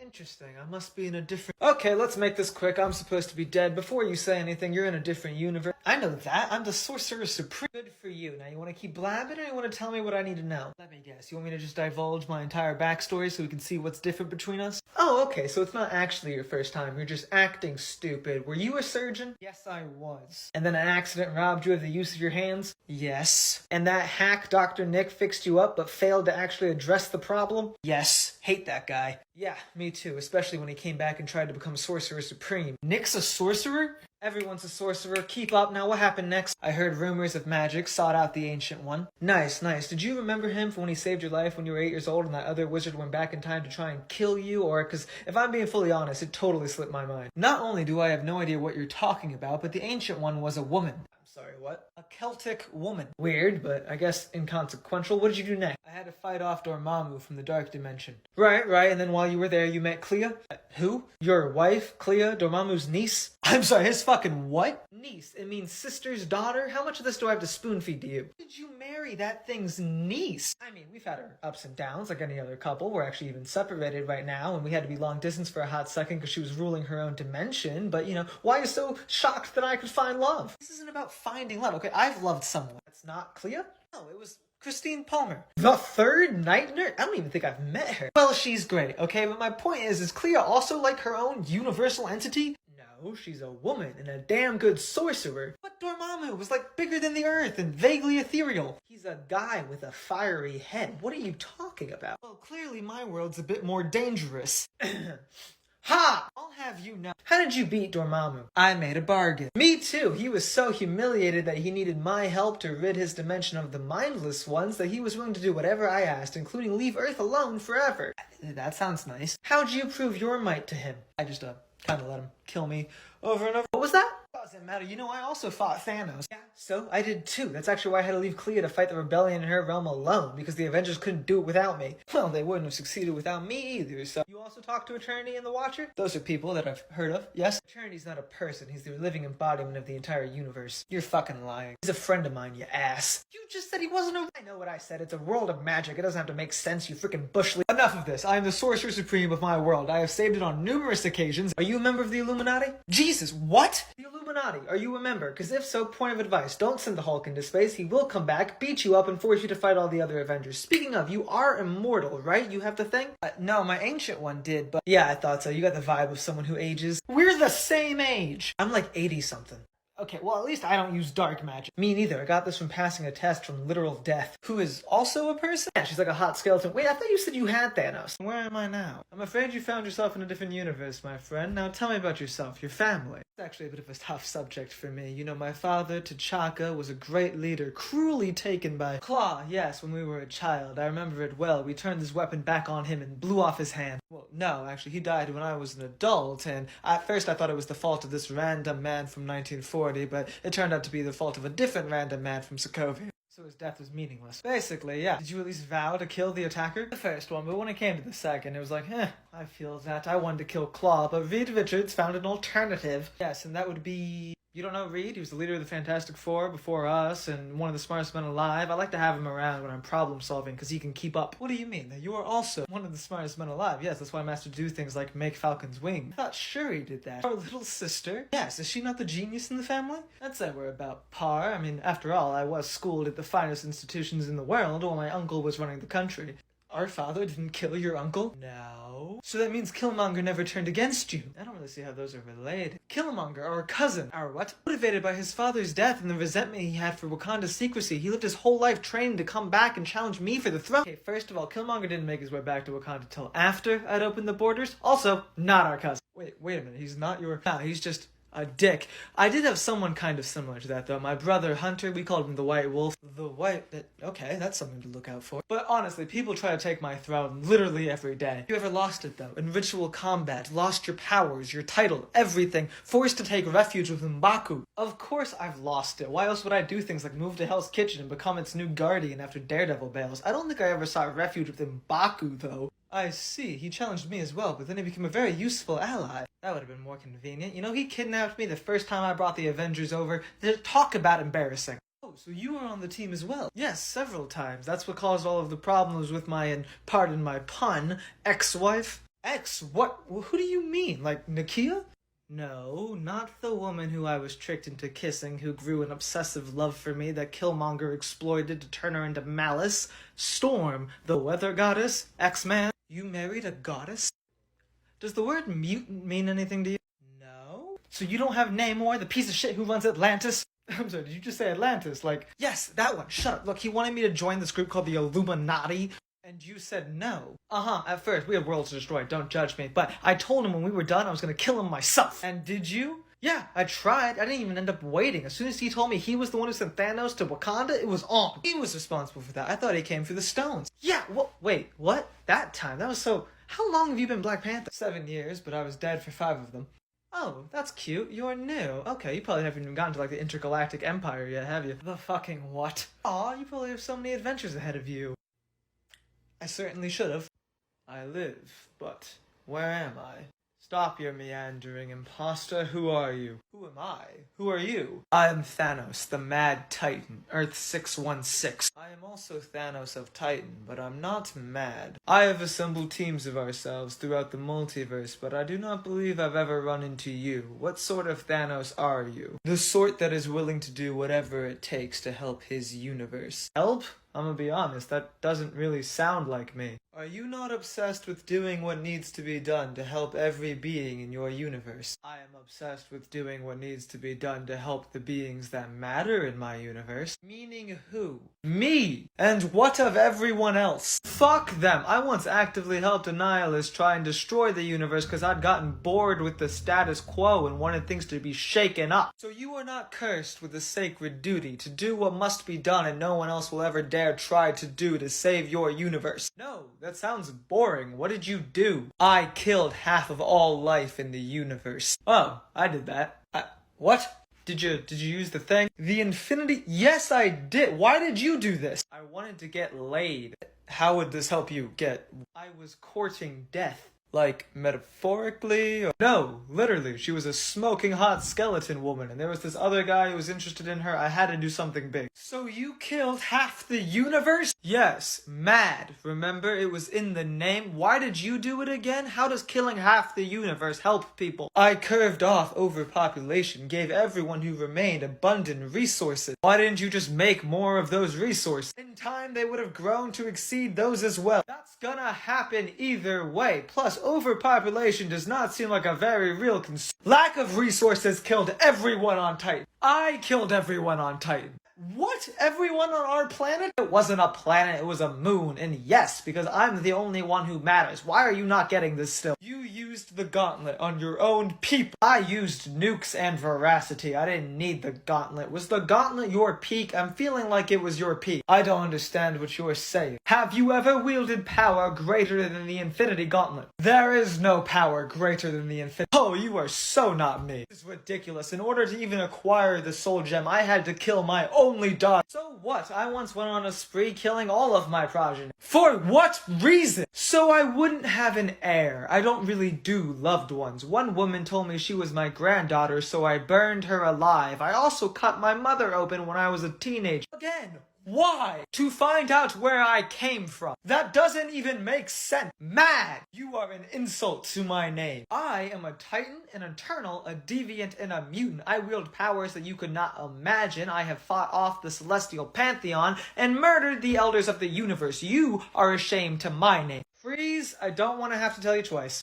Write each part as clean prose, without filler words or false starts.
Interesting, I must be in a different— Okay, let's make this quick. I'm supposed to be dead. Before you say anything, you're in a different universe. I know that. I'm the Sorcerer Supreme. Good for you. Now, you want to keep blabbing or you want to tell me what I need to know? Let me guess. You want me to just divulge my entire backstory so we can see what's different between us? Oh, okay, so it's not actually your first time. You're just acting stupid. Were you a surgeon? Yes, I was. And then an accident robbed you of the use of your hands? Yes. And that hack Dr. Nick fixed you up but failed to actually address the problem? Yes. Hate that guy. Yeah, me too, especially when he came back and tried to become Sorcerer Supreme. Nick's a sorcerer? Everyone's a sorcerer. Keep up. Now what happened next? I heard rumors of magic, sought out the Ancient One. Nice, nice. Did you remember him from when he saved your life when you were 8 years old and that other wizard went back in time to try and kill you? Or, because if I'm being fully honest, it totally slipped my mind. Not only do I have no idea what you're talking about, but the Ancient One was a woman. Sorry, what? A Celtic woman. Weird, but I guess inconsequential. What did you do next? I had to fight off Dormammu from the Dark Dimension. Right, and then while you were there, you met Clea? Who? Your wife, Clea, Dormammu's niece? I'm sorry, his fucking what? Niece. It means sister's daughter? How much of this do I have to spoon feed to you? Did you marry that thing's niece? I mean, we've had our ups and downs like any other couple. We're actually even separated right now, and we had to be long distance for a hot second because she was ruling her own dimension. But, you know, why are you so shocked that I could find love? This isn't about finding love, okay? I've loved someone. That's not Clea? No, it was Christine Palmer. The third night nurse? I don't even think I've met her. Well, she's great, okay? But my point is Clea also like her own universal entity? No, she's a woman and a damn good sorcerer. But Dormammu was like bigger than the earth and vaguely ethereal. He's a guy with a fiery head. What are you talking about? Well, clearly my world's a bit more dangerous. Ha! I'll have you know. How did you beat Dormammu? I made a bargain. Me too. He was so humiliated that he needed my help to rid his dimension of the mindless ones that he was willing to do whatever I asked, including leave Earth alone forever. That sounds nice. How'd you prove your might to him? I just, kind of let him kill me over and over. What was that? Doesn't matter. You know, I also fought Thanos. Yeah, so I did too. That's actually why I had to leave Clea to fight the rebellion in her realm alone, because the Avengers couldn't do it without me. Well, they wouldn't have succeeded without me either, so. You also talked to Eternity and the Watcher? Those are people that I've heard of, yes? Eternity's not a person. He's the living embodiment of the entire universe. You're fucking lying. He's a friend of mine, you ass. You just said he wasn't a— I know what I said. It's a world of magic. It doesn't have to make sense, you freaking bushleaf. Enough of this. I am the Sorcerer Supreme of my world. I have saved it on numerous occasions. Are you a member of the Illuminati? Jesus, what? The Illuminati. Are you a member? Because if so, point of advice, don't send the Hulk into space. He will come back, beat you up, and force you to fight all the other Avengers. Speaking of, you are immortal, right? You have the thing? No, my ancient one did, but yeah, I thought so. You got the vibe of someone who ages. We're the same age. I'm like 80-something. Okay, well, at least I don't use dark magic. Me neither. I got this from passing a test from literal death. Who is also a person? Yeah, she's like a hot skeleton. Wait, I thought you said you had Thanos. Where am I now? I'm afraid you found yourself in a different universe, my friend. Now tell me about yourself, your family. It's actually a bit of a tough subject for me. You know, my father, T'Chaka, was a great leader, cruelly taken by Claw. Yes, when we were a child. I remember it well. We turned his weapon back on him and blew off his hand. Well, no, actually, he died when I was an adult, and at first I thought it was the fault of this random man from 1940, but it turned out to be the fault of a different random man from Sokovia. So his death was meaningless. Basically, yeah. Did you at least vow to kill the attacker? The first one, but when it came to the second, it was like, I feel that. I wanted to kill Claw, but Reed Richards found an alternative. Yes, and that would be— You don't know Reed? He was the leader of the Fantastic Four before us, and one of the smartest men alive. I like to have him around when I'm problem solving, because he can keep up. What do you mean? That you are also one of the smartest men alive? Yes, that's why I'm asked to do things like make Falcon's wing. I thought Shuri did that. Our little sister? Yes, is she not the genius in the family? I'd say we're about par. I mean, after all, I was schooled at the finest institutions in the world while my uncle was running the country. Our father didn't kill your uncle? No. So that means Killmonger never turned against you. I don't really see how those are related. Killmonger, our cousin, our what? Motivated by his father's death and the resentment he had for Wakanda's secrecy, he lived his whole life training to come back and challenge me for the throne. Okay, first of all, Killmonger didn't make his way back to Wakanda till after I'd opened the borders. Also, not our cousin. Wait a minute, he's not your— No, he's just a dick. I did have someone kind of similar to that, though. My brother, Hunter, we called him the White Wolf. The White— okay, that's something to look out for. But honestly, people try to take my throne literally every day. You ever lost it, though? In ritual combat, lost your powers, your title, everything, forced to take refuge with M'Baku. Of course I've lost it. Why else would I do things like move to Hell's Kitchen and become its new guardian after Daredevil bails? I don't think I ever sought refuge with M'Baku, though. I see. He challenged me as well, but then he became a very useful ally. That would have been more convenient. You know, he kidnapped me the first time I brought the Avengers over. Talk about embarrassing. Oh, so you were on the team as well? Yes, several times. That's what caused all of the problems with my, and pardon my pun, ex-wife. Ex? What? Who do you mean? Like, Nakia? No, not the woman who I was tricked into kissing, who grew an obsessive love for me that Killmonger exploited to turn her into Malice. Storm, the weather goddess. X-Man. You married a goddess? Does the word mutant mean anything to you? No. So you don't have Namor, the piece of shit who runs Atlantis? I'm sorry, did you just say Atlantis? Like, yes, that one. Shut up. Look, he wanted me to join this group called the Illuminati. And you said no. At first, we have worlds to destroy, don't judge me. But I told him when we were done, I was gonna kill him myself. And did you? Yeah, I tried. I didn't even end up waiting. As soon as he told me he was the one who sent Thanos to Wakanda, it was on. He was responsible for that. I thought he came through the stones. Yeah, wait, what? That time? That was so... How long have you been Black Panther? 7 years, but I was dead for 5 of them. Oh, that's cute. You're new. Okay, you probably haven't even gotten to, like, the Intergalactic Empire yet, have you? The fucking what? Aw, you probably have so many adventures ahead of you. I certainly should have. I live, but where am I? Stop your meandering, imposter. Who are you? Who am I? Who are you? I am Thanos, the Mad Titan, Earth 616. I am also Thanos of Titan, but I'm not mad. I have assembled teams of ourselves throughout the multiverse, but I do not believe I've ever run into you. What sort of Thanos are you? The sort that is willing to do whatever it takes to help his universe. Help? I'm gonna be honest, that doesn't really sound like me. Are you not obsessed with doing what needs to be done to help every being in your universe? I am obsessed with doing what needs to be done to help the beings that matter in my universe. Meaning who? Me! And what of everyone else? Fuck them! I once actively helped a nihilist try and destroy the universe because I'd gotten bored with the status quo and wanted things to be shaken up. So you are not cursed with the sacred duty to do what must be done and no one else will ever dare try to do to save your universe. No, that sounds boring. What did you do? I killed half of all life in the universe. Oh, I did that. What? Did you use the thing? The infinity? Yes, I did. Why did you do this? I wanted to get laid. How would this help you get? I was courting death. Like, metaphorically? No, literally. She was a smoking hot skeleton woman, and there was this other guy who was interested in her. I had to do something big. So you killed half the universe? Yes, mad. Remember, it was in the name. Why did you do it again? How does killing half the universe help people? I curved off overpopulation, gave everyone who remained abundant resources. Why didn't you just make more of those resources? In time, they would have grown to exceed those as well. That's gonna happen either way. Plus, overpopulation does not seem like a very real concern. Lack of resources killed everyone on Titan. I killed everyone on Titan. What? Everyone on our planet? It wasn't a planet, it was a moon. And yes, because I'm the only one who matters. Why are you not getting this still? You used the gauntlet on your own people. I used nukes and veracity. I didn't need the gauntlet. Was the gauntlet your peak? I'm feeling like it was your peak. I don't understand what you're saying. Have you ever wielded power greater than the Infinity Gauntlet? There is no power greater than the Infinity. Oh, you are so not me. This is ridiculous. In order to even acquire the Soul Gem, I had to kill my only daughter. So what? I once went on a spree killing all of my progeny. For what reason? So I wouldn't have an heir. I don't really do loved ones. One woman told me she was my granddaughter, so I burned her alive. I also cut my mother open when I was a teenager. Again, why? To find out where I came from. That doesn't even make sense. Mad! You are an insult to my name. I am a Titan, an Eternal, a Deviant, and a Mutant. I wield powers that you could not imagine. I have fought off the Celestial Pantheon and murdered the Elders of the Universe. You are ashamed to my name. Freeze, I don't want to have to tell you twice.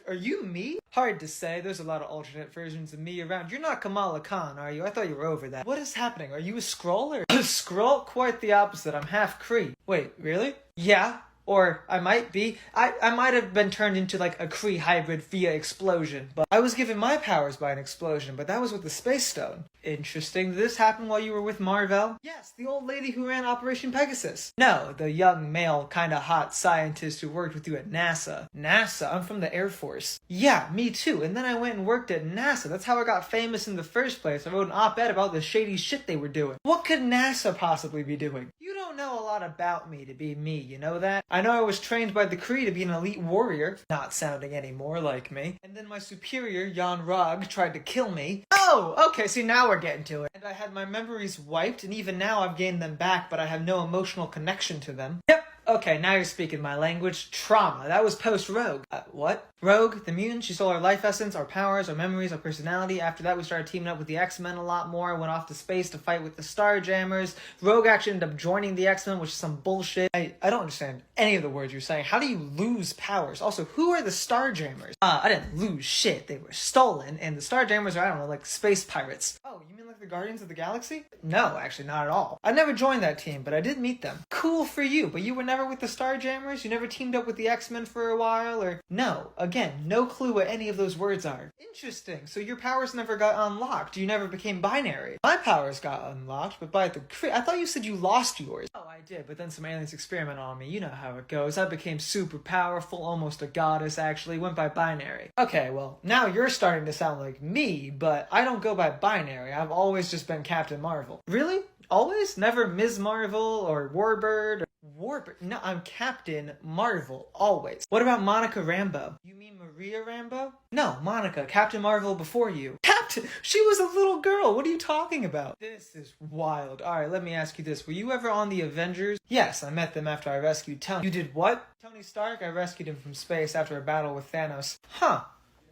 Are you me? Hard to say, there's a lot of alternate versions of me around. You're not Kamala Khan, are you? I thought you were over that. What is happening? Are you a Skrull or... A Skrull? Quite the opposite, I'm half Kree. Wait, really? Yeah. Or I might be. I might have been turned into like a Kree hybrid via explosion. But I was given my powers by an explosion, but that was with the Space Stone. Interesting. Did this happen while you were with Marvel? Yes, the old lady who ran Operation Pegasus. No, the young male kinda hot scientist who worked with you at NASA. NASA? I'm from the Air Force. Yeah, me too. And then I went and worked at NASA. That's how I got famous in the first place. I wrote an op-ed about the shady shit they were doing. What could NASA possibly be doing? You don't know a lot about me to be me, you know that? I know I was trained by the Kree to be an elite warrior, not sounding any more like me. And then my superior, Jan Rog, tried to kill me. Oh, okay, see now we're getting to it. And I had my memories wiped, and even now I've gained them back, but I have no emotional connection to them. Yep, Okay, now you're speaking my language. Trauma. That was post-Rogue. What? Rogue, the mutant, she stole our life essence, our powers, our memories, our personality. After that, we started teaming up with the X-Men a lot more. Went off to space to fight with the Starjammers. Rogue actually ended up joining the X-Men, which is some bullshit. I don't understand any of the words you're saying. How do you lose powers? Also, who are the Starjammers? I didn't lose shit. They were stolen, and the Starjammers are, I don't know, like space pirates. Oh, you mean like the Guardians of the Galaxy? No, actually, not at all. I never joined that team, but I did meet them. Cool for you, but you were never with the Starjammers? You never teamed up with the X-Men for a while, or? No. Again, no clue what any of those words are. Interesting. So your powers never got unlocked. You never became binary. My powers got unlocked, but by the I thought you said you lost yours. Oh, I did, but then some aliens experimented on me. You know how it goes. I became super powerful, almost a goddess, actually. Went by binary. Okay, well, now you're starting to sound like me, but I don't go by binary. I've always just been Captain Marvel. Really? Always? Never Ms. Marvel or Warbird? Warbird? No, I'm Captain Marvel. Always. What about Monica Rambeau? You mean Maria Rambeau? No, Monica. Captain Marvel before you. Captain! She was a little girl. What are you talking about? This is wild. Alright, let me ask you this. Were you ever on the Avengers? Yes, I met them after I rescued Tony. You did what? Tony Stark? I rescued him from space after a battle with Thanos. Huh.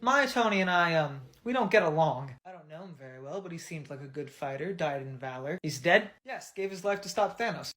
My Tony and I, we don't get along. I don't know him very well, but he seemed like a good fighter, died in valor. He's dead? Yes, gave his life to stop Thanos.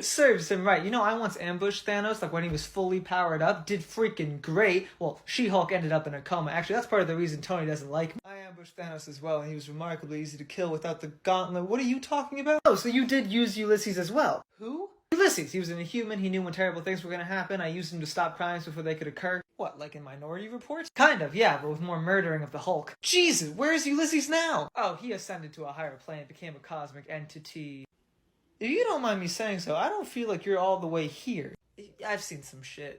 Serves him right. You know, I once ambushed Thanos, like when he was fully powered up, did freaking great. Well, She-Hulk ended up in a coma. Actually, that's part of the reason Tony doesn't like me. I ambushed Thanos as well, and he was remarkably easy to kill without the gauntlet. What are you talking about? Oh, so you did use Ulysses as well. Who? Ulysses. He was an Inhuman. He knew when terrible things were going to happen. I used him to stop crimes before they could occur. What, like in Minority Report? Kind of, yeah, but with more murdering of the Hulk. Jesus, where is Ulysses now? Oh, he ascended to a higher plane, became a cosmic entity. If you don't mind me saying so, I don't feel like you're all the way here. I've seen some shit.